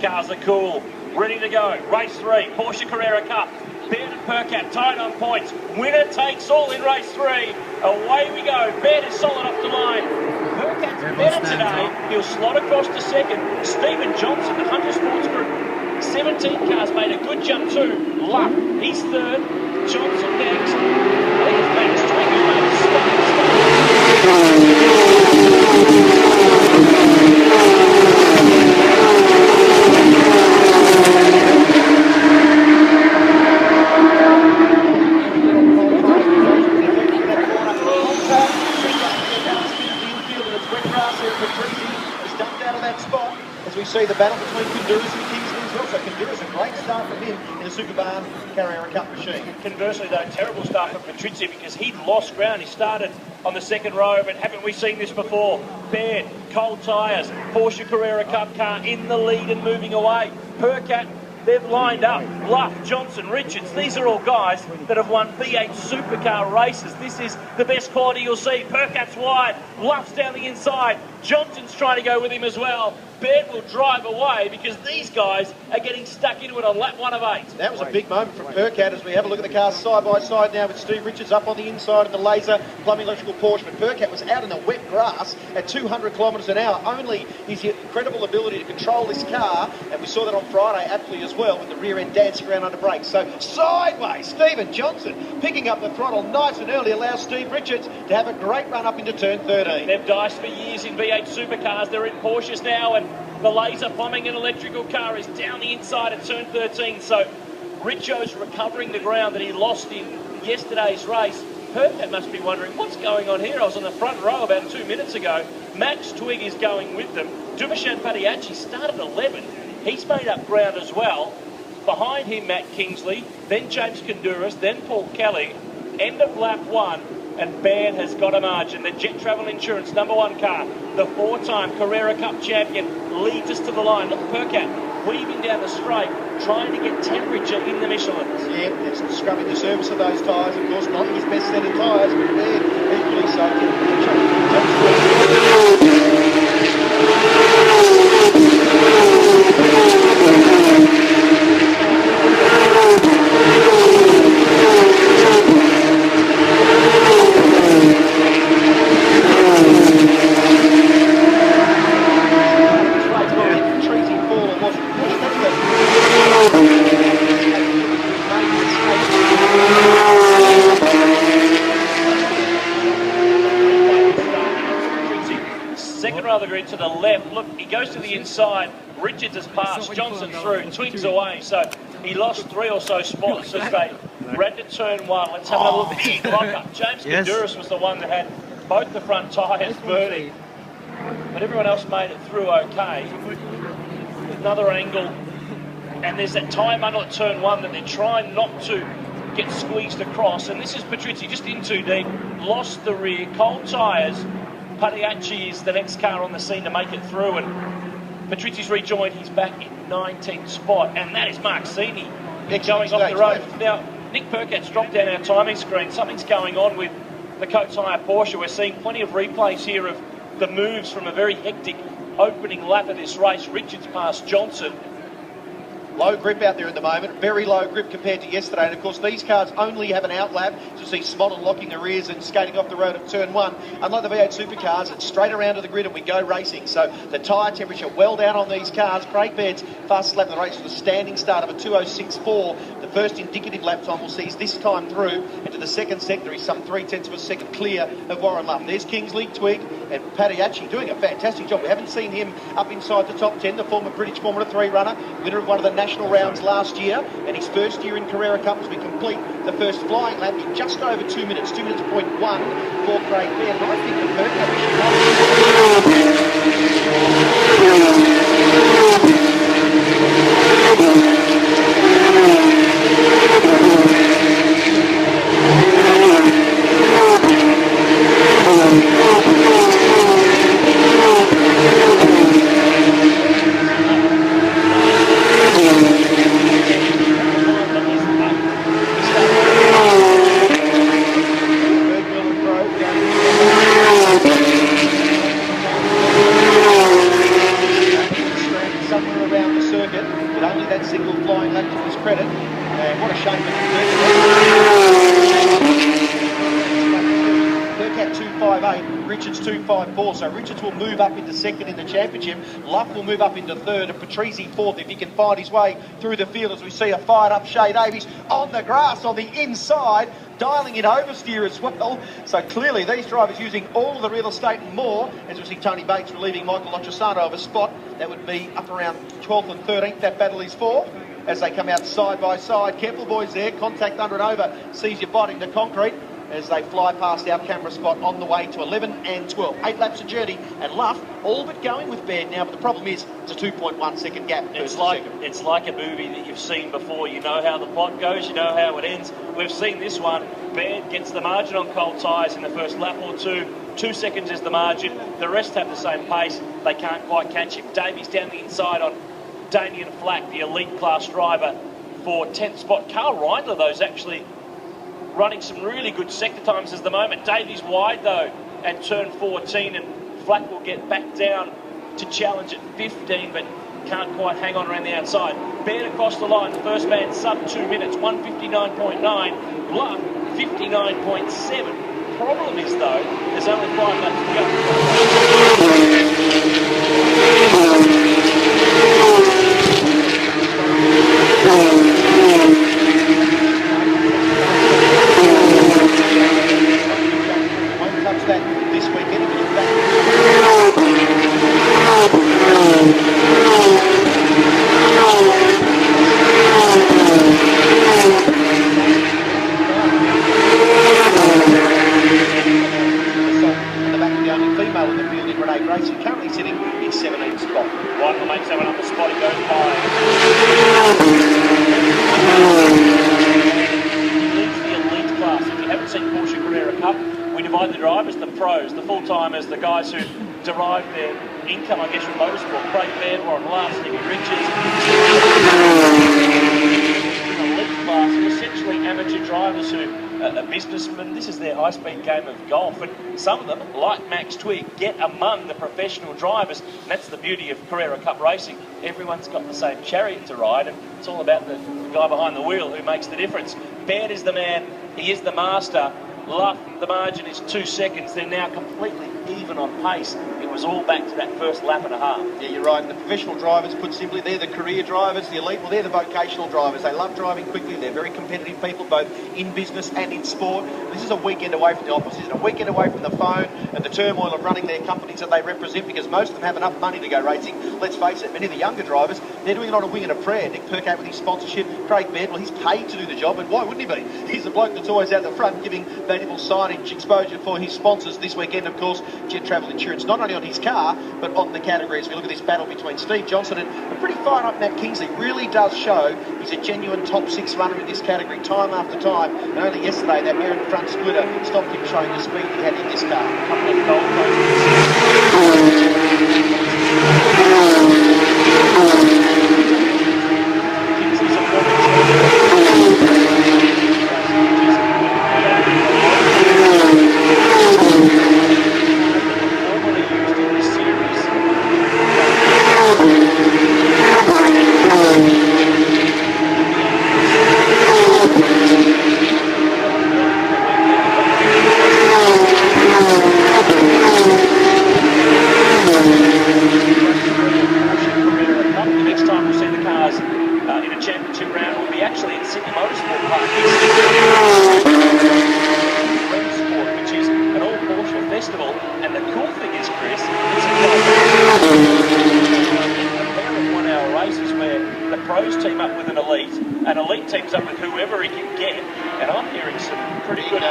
Cars are cool, ready to go. Race 3, Porsche Carrera Cup. Baird and Percat tied on points. Winner takes all in race 3. Away we go. Baird is solid up the line. Percat's better today. He'll slot across to second. Stephen Johnson, the Hunter Sports Group. 17 cars made a good jump too. Luck, he's third. Johnson next. Leaders Max Twig, who made a stunning start. As we see the battle between Kundurus and Kingsley as well. So Kundurus, a great start from him in the Superbarn Carrera Cup machine. Conversely though, terrible start from Patrizia because he'd lost ground. He started on the second row, but haven't we seen this before? Baird, cold tyres, Porsche Carrera Cup car in the lead and moving away. Percat, they've lined up. Bluff, Johnson, Richards, these are all guys that have won V8 supercar races. This is the best quality you'll see. Percat's wide, Bluff's down the inside. Johnson's trying to go with him as well. Baird will drive away because these guys are getting stuck into it on lap 1 of 8. That was a big moment from Percat as we have a look at the cars side by side now with Steve Richards up on the inside of the Laser Plumbing Electrical Porsche. But Percat was out in the wet grass at 200 kilometres an hour. Only his incredible ability to control this car, and we saw that on Friday aptly as well with the rear end dancing around under brakes. So sideways, Stephen Johnson picking up the throttle nice and early allows Steve Richards to have a great run up into turn 13. They've diced for years in V8 supercars. They're in Porsches now, and the Laser Plumbing and Electrical car is down the inside at turn 13. So Richo's recovering the ground that he lost in yesterday's race. Percat must be wondering what's going on here. I was on the front row about 2 minutes ago. Max Twig is going with them. Dumashan Padiachi started 11. He's made up ground as well. Behind him, Matt Kingsley, then James Kundurus, then Paul Kelly. End of lap 1. And Baird has got a margin. The Jet Travel Insurance #1 car, the 4-time Carrera Cup champion, leads us to the line. Look, Percat weaving down the straight, trying to get temperature in the Michelins. Yeah, it's scrubbing the surface of those tyres. Of course, not his best set of tyres, but Baird equally so. Second row of the grid to the left. Look, he goes to the inside. Richards has passed. Johnson through. Twig's away. So he lost 3 or so spots as they ran to turn 1. Let's have another big lock-up. James Kundurus was the one that had both the front tyres burning. But everyone else made it through okay. Another angle. And there's that tyre bundle at turn 1 that they're trying not to get squeezed across. And this is Patrizia just in too deep. Lost the rear. Cold tyres. Padiachi is the next car on the scene to make it through, and Patrizia's rejoined. He's back in 19th spot, and that is Mark Sini going off the road. Now, Nick Percat's dropped down our timing screen. Something's going on with the Coates Hire Porsche. We're seeing plenty of replays here of the moves from a very hectic opening lap of this race. Richards past Johnson. Low grip out there at the moment, very low grip compared to yesterday. And of course, these cars only have an out lap. So you see Smollen locking the rears and skating off the road at turn 1. Unlike the V8 supercars, it's straight around to the grid and we go racing. So the tyre temperature well down on these cars. Craig Baird's fastest lap of the race was a standing start of a 2:06.4. The first indicative lap time we'll see is this time through into the second sector. He's some 0.3 of a second clear of Warren Luff. There's Kingsley, Twig and Padiachi doing a fantastic job. We haven't seen him up inside the top 10, the former British Formula 3 runner, winner of one of the national rounds last year, and his first year in Carrera Cup as we complete the first flying lap in just over 2 minutes, 2 minutes .1 for Craig Baird. And I think the circuit with only that single flying lap to his credit. And what a shame for Percat 258, Richards 254. So Richards will move up into second in the championship. Luff will move up into third, and Patrizi fourth if he can find his way through the field as we see a fired up Shea Davies on the grass on the inside, dialing in oversteer as well. So clearly these drivers using all of the real estate and more, as we see Tony Bates relieving Michael Lochisano of a spot. That would be up around 12th and 13th, that battle is for, as they come out side by side. Careful boys there, contact under and over, sees you biting the concrete as they fly past our camera spot on the way to 11 and 12. 8 laps of journey, and Luff all but going with Baird now, but the problem is it's a 2.1 second gap. It's like a movie that you've seen before. You know how the plot goes, you know how it ends. We've seen this one. Baird gets the margin on cold tyres in the first lap or two. 2 seconds is the margin. The rest have the same pace. They can't quite catch him. Davies down the inside on Damien Flack, the elite class driver for 10th spot. Carl Reindler, though, is actually running some really good sector times at the moment. Davies wide, though, at turn 14, and Flack will get back down to challenge at 15, but can't quite hang on around the outside. Baird across the line, the first man sub 2 minutes, 1:59.9, Bluff 59.7. Problem is, though, there's only 5 laps to go. Won't touch that this weekend. Female in the field in Renee Gracie, currently sitting in 17th spot. Right, will make someone up the spot, he goes by. He leads the elite class. If you haven't seen Porsche Carrera Cup, we divide the drivers, the pros, the full-timers, the guys who derive their income, I guess, from motorsport. Craig Baird, Warren Last, Stevie Richards. Elite class, and essentially amateur drivers who are businessmen. This is their high-speed game of golf, and some of them, like Max Twigg, get among the professional drivers, and that's the beauty of Carrera Cup racing. Everyone's got the same chariot to ride, and it's all about the guy behind the wheel who makes the difference. Baird is the man, he is the master. Luff, the margin is 2 seconds. They're now completely even on pace. It was all back to that first lap and a half. Yeah, you're right. And the professional drivers, put simply, they're the career drivers. The elite, well, they're the vocational drivers. They love driving quickly. They're very competitive people, both in business and in sport. This is a weekend away from the offices and a weekend away from the phone and the turmoil of running their companies that they represent, because most of them have enough money to go racing. Let's face it, many of the younger drivers, they're doing it on a wing and a prayer. Nick Percat with his sponsorship, Craig Baird, well, he's paid to do the job, and why wouldn't he be? He's the bloke that's always out the front giving valuable signage exposure for his sponsors. This weekend, of course, Jet Travel Insurance, not only on his car, but on the category. As we look at this battle between Steve Johnson and a pretty fired up Matt Kingsley, really does show he's a genuine top 6 runner in this category time after time. And only yesterday, that Merritt front splitter stopped him showing the speed he had in this car. A couple of gold teams up with whoever he can get, and I'm hearing some pretty good